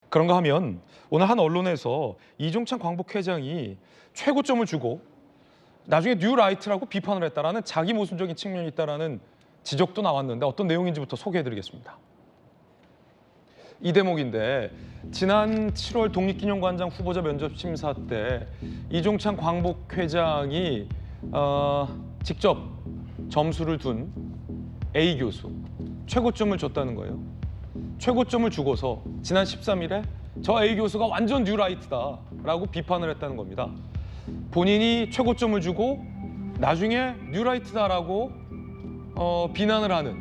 그런가 하면 오늘 한 언론에서 이종찬 광복회장이 최고점을 주고 나중에 뉴라이트라고 비판을 했다라는 자기 모순적인 측면이 있다라는 지적도 나왔는데 어떤 내용인지부터 소개해드리겠습니다. 이 대목인데 지난 7월 독립기념관장 후보자 면접 심사 때 이종찬 광복회장이 직접 점수를 둔 A 교수 최고점을 줬다는 거예요. 최고점을 주고서 지난 13일에 저 A 교수가 완전 뉴라이트다라고 비판을 했다는 겁니다. 본인이 최고점을 주고 나중에 뉴라이트다라고 비난을 하는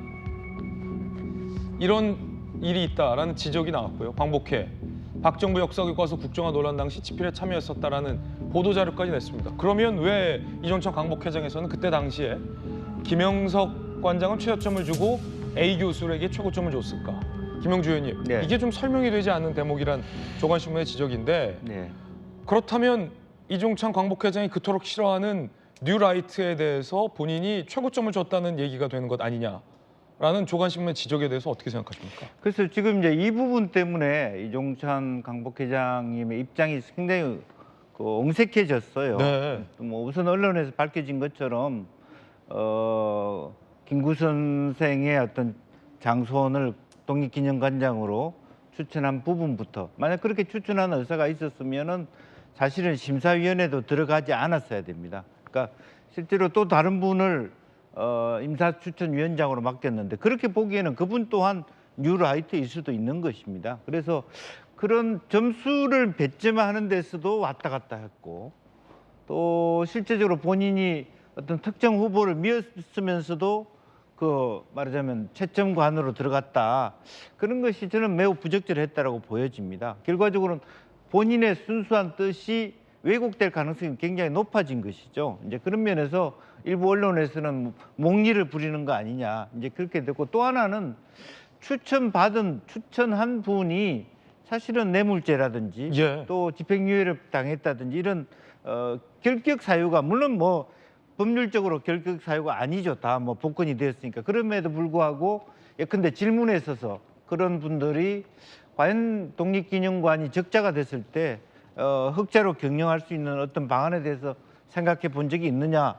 이런 일이 있다라는 지적이 나왔고요. 광복회, 박정부 역사교과서 국정화 논란 당시 집필에 참여했었다라는 보도자료까지 냈습니다. 그러면 왜 이종찬 광복회장에서는 그때 당시에 김영석 관장은 최저점을 주고 A 교수에게 최고점을 줬을까? 김영주 의원님, 네. 이게 좀 설명이 되지 않는 대목이란 조간신문의 지적인데 네. 그렇다면 이종찬 광복회장이 그토록 싫어하는 뉴라이트에 대해서 본인이 최고점을 줬다는 얘기가 되는 것 아니냐라는 조간신문의 지적에 대해서 어떻게 생각하십니까? 그래서 지금 이제 이 부분 때문에 이종찬 광복회장님의 입장이 굉장히 옹색해졌어요. 네. 뭐 우선 언론에서 밝혀진 것처럼 김구 선생의 어떤 장소원을 독립기념관장으로 추천한 부분부터 만약 그렇게 추천하는 의사가 있었으면은 사실은 심사위원회도 들어가지 않았어야 됩니다. 그러니까 실제로 또 다른 분을 임사추천위원장으로 맡겼는데 그렇게 보기에는 그분 또한 뉴라이트일 수도 있는 것입니다. 그래서 그런 점수를 배점하는 데서도 왔다 갔다 했고 또 실제적으로 본인이 어떤 특정 후보를 미웠으면서도 말하자면 채점관으로 들어갔다. 그런 것이 저는 매우 부적절했다라고 보여집니다. 결과적으로는 본인의 순수한 뜻이 왜곡될 가능성이 굉장히 높아진 것이죠. 이제 그런 면에서 일부 언론에서는 목리를 부리는 거 아니냐. 이제 그렇게 됐고 또 하나는 추천한 분이 사실은 뇌물죄라든지 예. 또 집행유예를 당했다든지 이런 결격 사유가 물론 뭐 법률적으로 결격 사유가 아니죠. 다 뭐 복권이 되었으니까. 그럼에도 불구하고 예컨대 질문에 있어서 그런 분들이 과연 독립기념관이 적자가 됐을 때 흑자로 경영할 수 있는 어떤 방안에 대해서 생각해 본 적이 있느냐?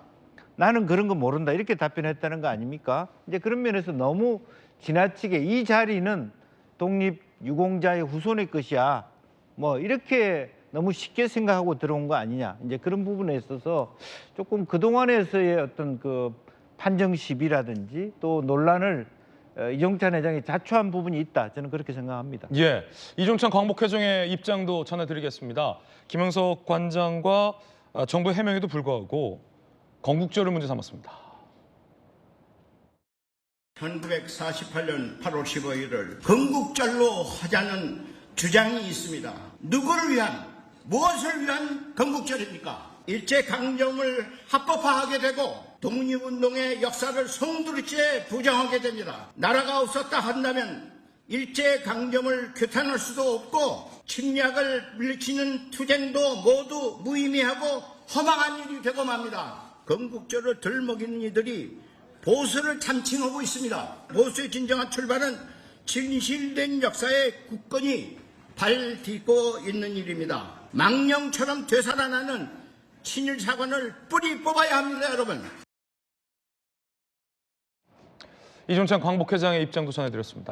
나는 그런 거 모른다. 이렇게 답변했다는 거 아닙니까? 이제 그런 면에서 너무 지나치게 이 자리는 독립유공자의 후손의 것이야. 뭐 이렇게 너무 쉽게 생각하고 들어온 거 아니냐. 이제 그런 부분에 있어서 조금 그동안에서의 어떤 판정 시비라든지 또 논란을 이종찬 회장이 자초한 부분이 있다. 저는 그렇게 생각합니다. 예, 이종찬 광복회장의 입장도 전해드리겠습니다. 김영석 관장과 정부 해명에도 불구하고 건국절을 문제 삼았습니다. 1948년 8월 15일을 건국절로 하자는 주장이 있습니다. 누구를 위한, 무엇을 위한 건국절입니까? 일제강점을 합법화하게 되고 독립운동의 역사를 송두리째 부정하게 됩니다. 나라가 없었다 한다면 일제강점을 규탄할 수도 없고 침략을 물리치는 투쟁도 모두 무의미하고 허망한 일이 되고 맙니다. 건국절을 들먹이는 이들이 보수를 참칭하고 있습니다. 보수의 진정한 출발은 진실된 역사의 굳건히 발딛고 있는 일입니다. 망령처럼 되살아나는 친일사관을 뿌리 뽑아야 합니다, 여러분. 이종찬 광복회장의 입장도 전해드렸습니다.